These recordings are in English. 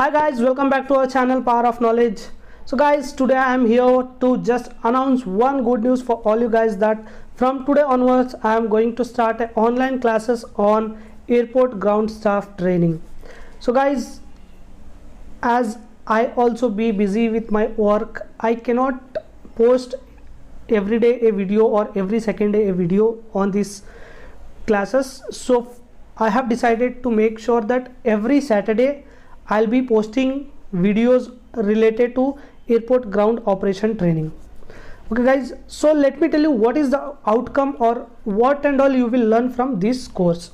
Hi guys, welcome back to our channel Power of Knowledge. So guys, today I am here to just announce one good news for all you guys, that from today onwards I am going to start online classes on airport ground staff training. So guys, as I also be busy with my work, I cannot post every day a video or every second day a video on these classes. So I have decided to make sure that every Saturday I'll be posting videos related to airport ground operation training. Okay guys, so let me tell you what is the outcome or what and all you will learn from this course.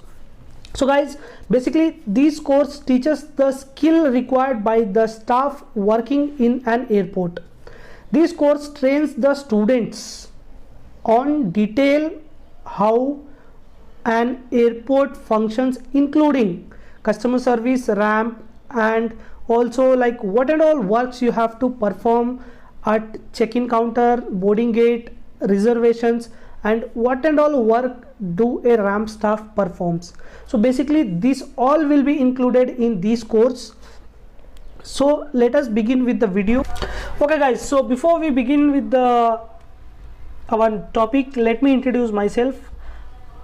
So guys, basically this course teaches the skill required by the staff working in an airport. This course trains the students on detail how an airport functions, including customer service, ramp, and also like what and all works you have to perform at check-in counter, boarding gate, reservations, and what and all work do a ramp staff performs. So basically this all will be included in this course. So let us begin with the video. Okay guys, so before we begin with our topic, let me introduce myself.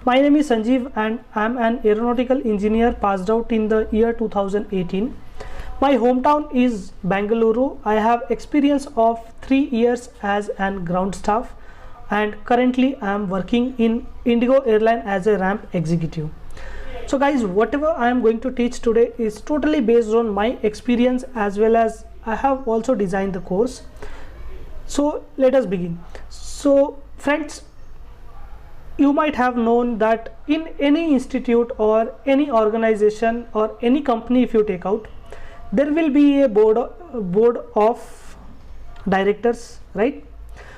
My name is Sanjeev and I am an aeronautical engineer passed out in the year 2018. My hometown is Bangalore. I have experience of 3 years as an ground staff and currently I am working in Indigo Airline as a ramp executive. So guys, whatever I am going to teach today is totally based on my experience, as well as I have also designed the course. So let us begin. So friends, you might have known that in any institute or any organization or any company, if you take out, there will be a board of directors, right?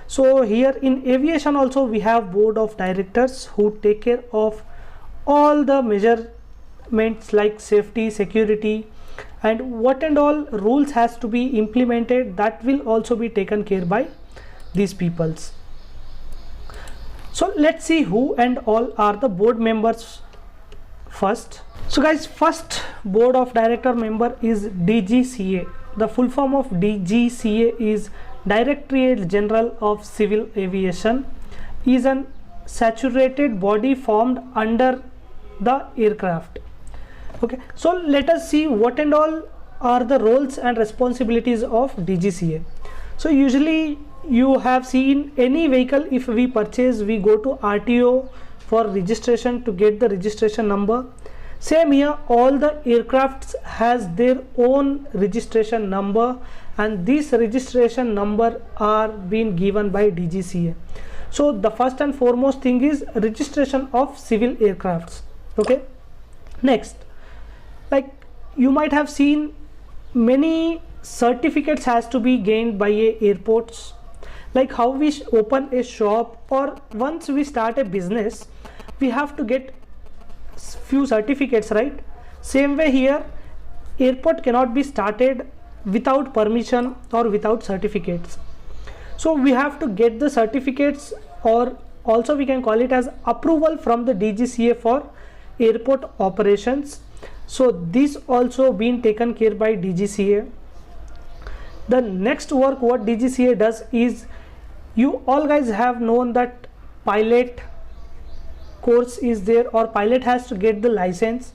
So here in aviation also we have board of directors who take care of all the measurements like safety, security, and what and all rules has to be implemented, that will also be taken care by these peoples. So let's see who and all are the board members first. So guys, first board of director member is DGCA. The full form of DGCA is Directorate General of Civil Aviation. Is an saturated body formed under the aircraft. Okay, so let us see what and all are the roles and responsibilities of DGCA. So usually you have seen any vehicle, if we purchase, we go to RTO for registration to get the registration number. Same here, all the aircrafts has their own registration number, and this registration number are being given by DGCA. So the first and foremost thing is registration of civil aircrafts. Okay, next, like you might have seen many certificates has to be gained by airports, like how we open a shop, or once we start a business we have to get few certificates, right? Same way here, airport cannot be started without permission or without certificates. So we have to get the certificates, or also we can call it as approval from the DGCA for airport operations. So this also been taken care by DGCA. The next work what DGCA does is, you all guys have known that pilot course is there, or pilot has to get the license.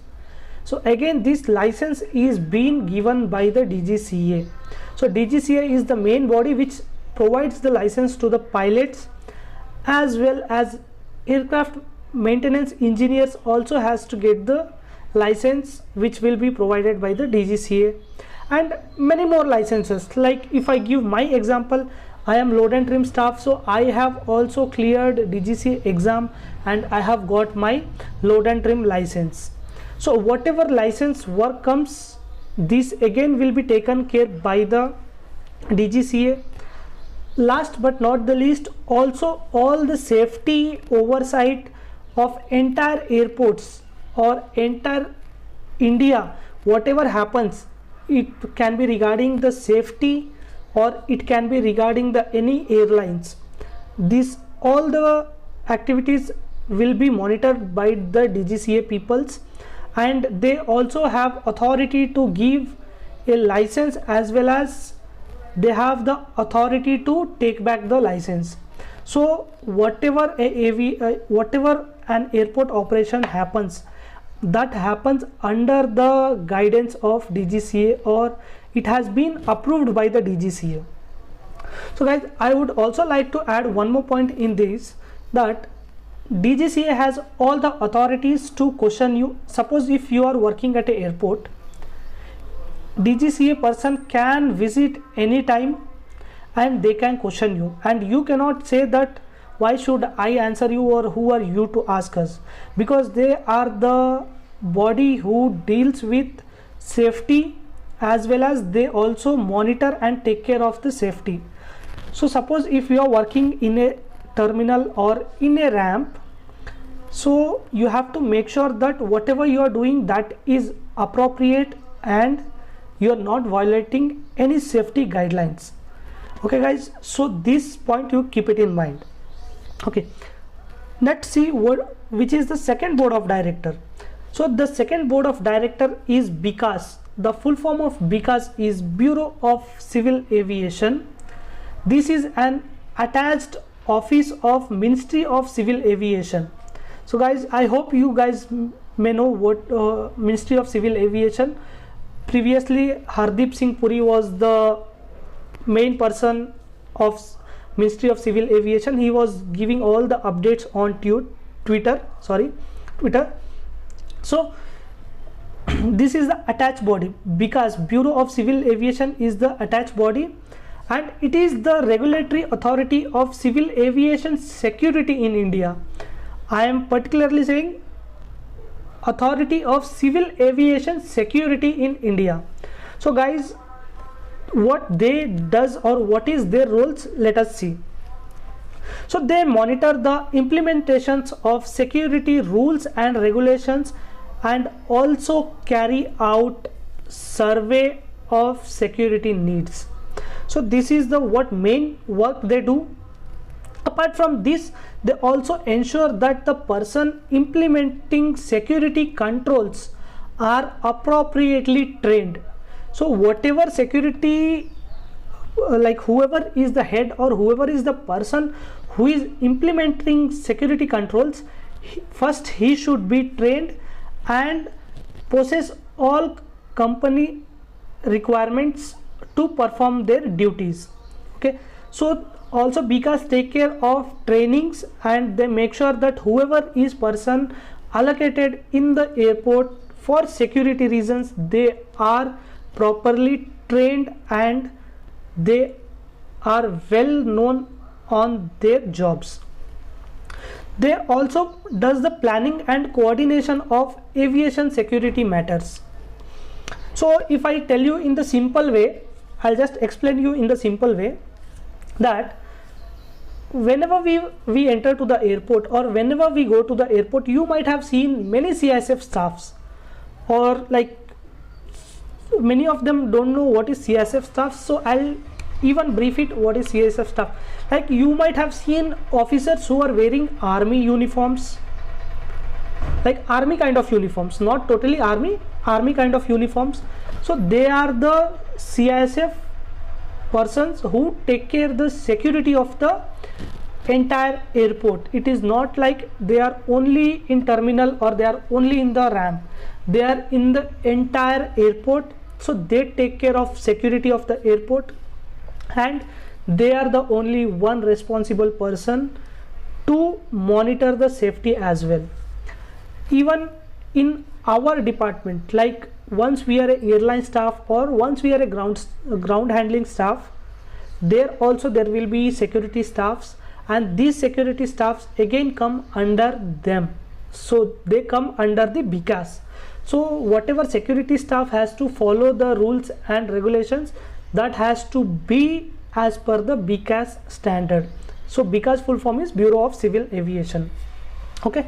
So again, this license is being given by the DGCA. So DGCA is the main body which provides the license to the pilots, as well as aircraft maintenance engineers also has to get the license, which will be provided by the DGCA, and many more licenses. Like if I give my example, I am load and trim staff, so I have also cleared DGCA exam and I have got my load and trim license. So whatever license work comes, this again will be taken care by the DGCA. Last but not the least, also all the safety oversight of entire airports or entire India, whatever happens, it can be regarding the safety or it can be regarding the any airlines. This all the activities will be monitored by the DGCA peoples, and they also have authority to give a license as well as they have the authority to take back the license. So whatever whatever an airport operation happens, that happens under the guidance of DGCA, or it has been approved by the DGCA. So guys, I would also like to add one more point in this, that DGCA has all the authorities to question you. Suppose if you are working at an airport, DGCA person can visit anytime and they can question you, and you cannot say that why should I answer you or who are you to ask us, because they are the body who deals with safety as well as they also monitor and take care of the safety. So suppose if you are working in a terminal or in a ramp, so you have to make sure that whatever you are doing, that is appropriate and you are not violating any safety guidelines. Okay guys, so this point you keep it in mind. Okay, let's see which is the second board of director. So the second board of director is BICAS. The full form of BICAS is Bureau of Civil Aviation. This is an attached office of Ministry of Civil Aviation. So guys, I hope you guys may know what Ministry of Civil Aviation. Previously Hardeep Singh Puri was the main person of Ministry of Civil Aviation. He was giving all the updates on Twitter. So this is the attached body, because Bureau of Civil Aviation is the attached body, and it is the regulatory authority of civil aviation security in India. I am particularly saying authority of civil aviation security in India. So guys, what they does or what is their roles, let us see. So they monitor the implementations of security rules and regulations and also carry out survey of security needs. So this is the what main work they do. Apart from this, they also ensure that the person implementing security controls are appropriately trained. So whatever security, like whoever is the head or whoever is the person who is implementing security controls, first he should be trained and possess all company requirements to perform their duties. Okay, so also BICAS take care of trainings and they make sure that whoever is person allocated in the airport for security reasons, they are properly trained and they are well known on their jobs. They also does the planning and coordination of aviation security matters. So if I tell you in the simple way, I'll just explain you in the simple way that whenever we enter to the airport or whenever we go to the airport, you might have seen many CISF staffs, or like many of them don't know what is CISF staff. So I'll even brief it what is CISF staff. Like you might have seen officers who are wearing army uniforms, like army kind of uniforms, not totally army kind of uniforms. So they are the CISF persons who take care the security of the entire airport. It is not like they are only in terminal or they are only in the ramp. They are in the entire airport. So they take care of security of the airport, and they are the only one responsible person to monitor the safety as well. Even in our department, like once we are a airline staff or once we are a ground handling staff, there also there will be security staffs, and these security staffs again come under them. So they come under the BICAS. So whatever security staff has to follow the rules and regulations, that has to be as per the BICAS standard. So BICAS full form is Bureau of Civil Aviation. Okay,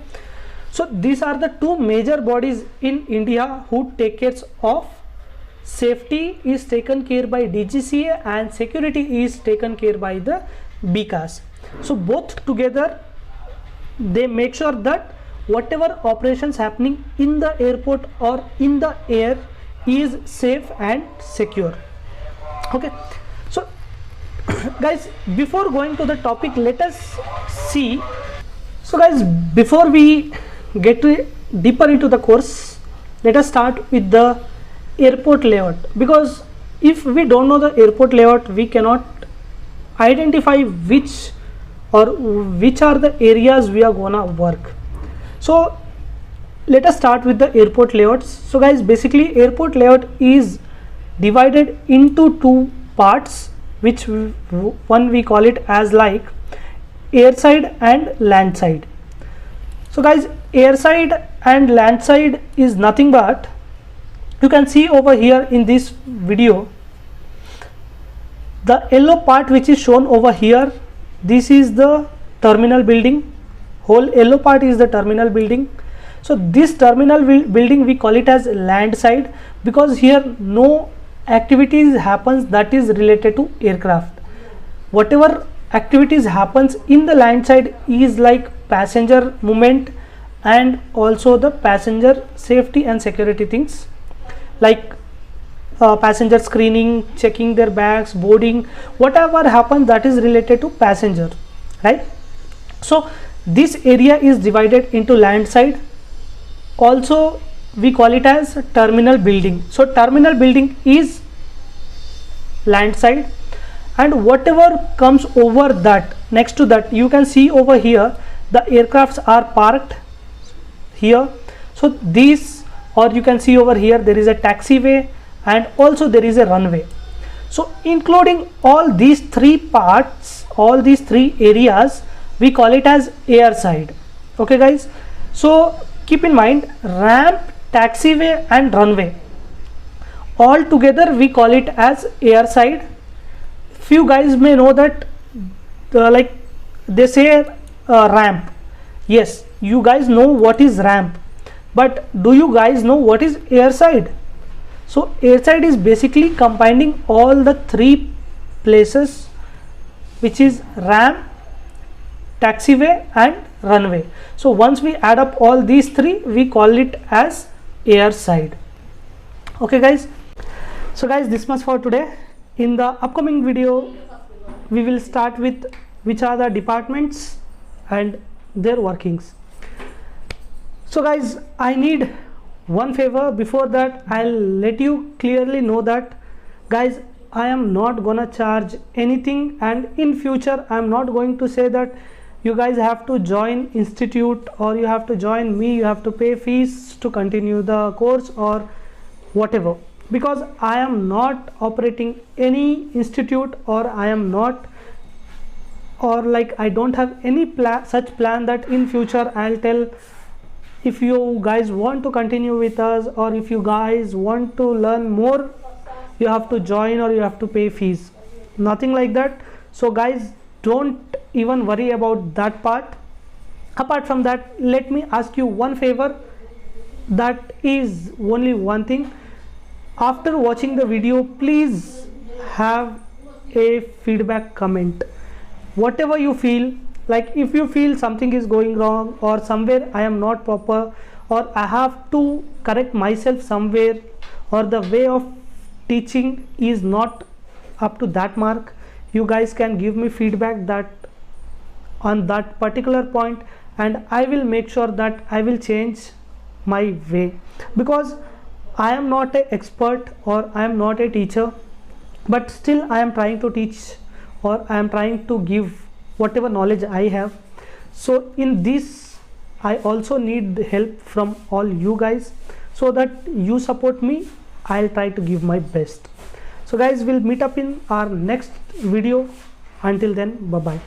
so these are the two major bodies in India who take care of safety is taken care by DGCA and security is taken care by the BICAS. So both together they make sure that whatever operations happening in the airport or in the air, is safe and secure. Okay, so guys, before going to the topic, let us see. So guys, before we get deeper into the course, let us start with the airport layout, because if we don't know the airport layout, we cannot identify which are the areas we are gonna work. So let us start with the airport layouts. So guys, basically airport layout is divided into two parts, which one we call it as like airside and landside. So guys, airside and landside is nothing but, you can see over here in this video, the yellow part which is shown over here, this is the terminal building. Whole yellow part is the terminal building. So this terminal building we call it as landside, because here no activities happens that is related to aircraft. Whatever activities happens in the landside is like passenger movement and also the passenger safety and security things, like passenger screening, checking their bags, boarding, whatever happens that is related to passenger, right? So this area is divided into landside. Also we call it as terminal building. So terminal building is landside, and whatever comes over that, next to that, you can see over here the aircrafts are parked here. So these, or you can see over here there is a taxiway and also there is a runway. So including all these three parts, all these three areas, we call it as airside. Okay guys, so keep in mind, ramp, taxiway and runway, all together we call it as airside. Few guys may know that like they say ramp. Yes, you guys know what is ramp, but do you guys know what is airside? So airside is basically combining all the three places, which is ramp, taxiway and runway. So once we add up all these three, we call it as airside. Okay guys, so guys, this much for today. In the upcoming video we will start with which are the departments and their workings. So guys, I need one favor. Before that, I'll let you clearly know that guys, I am not gonna charge anything, and in future I am not going to say that you guys have to join institute or you have to join me, you have to pay fees to continue the course or whatever, because I am not operating any institute, or I am not, or like I don't have any such plan that in future I'll tell, if you guys want to continue with us or if you guys want to learn more, you have to join or you have to pay fees. Nothing like that. So guys, don't even worry about that part. Apart from that, let me ask you one favor. That is only one thing. After watching the video, please have a feedback comment. Whatever you feel, like if you feel something is going wrong or somewhere I am not proper, or I have to correct myself somewhere, or the way of teaching is not up to that mark, you guys can give me feedback that on that particular point, and I will make sure that I will change my way, because I am not an expert or I am not a teacher, but still I am trying to teach, or I am trying to give whatever knowledge I have. So in this I also need the help from all you guys, so that you support me. I'll try to give my best. So guys, we'll meet up in our next video. Until then, bye bye.